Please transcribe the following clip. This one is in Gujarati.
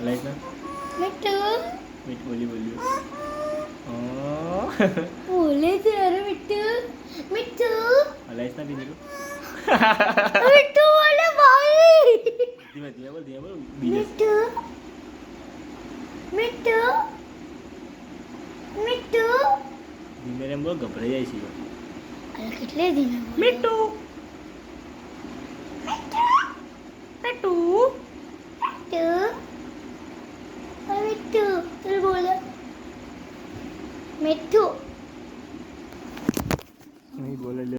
હલાઈશ ના મીઠું મીઠું બોલ્યું બોલે છે અરે મીઠું મીઠું હલાઈશ ના બીજું મીઠું બોલે ભાઈ ધીમે ધીમે બોલ બીજે મીઠું મીઠું મીઠું ધીમે એમ બોલ ગભરાઈ જાય છે અરે કેટલે ધીમે બોલે મીઠું મીઠું મીઠું ચલ બોલે મીઠું નહીં બોલે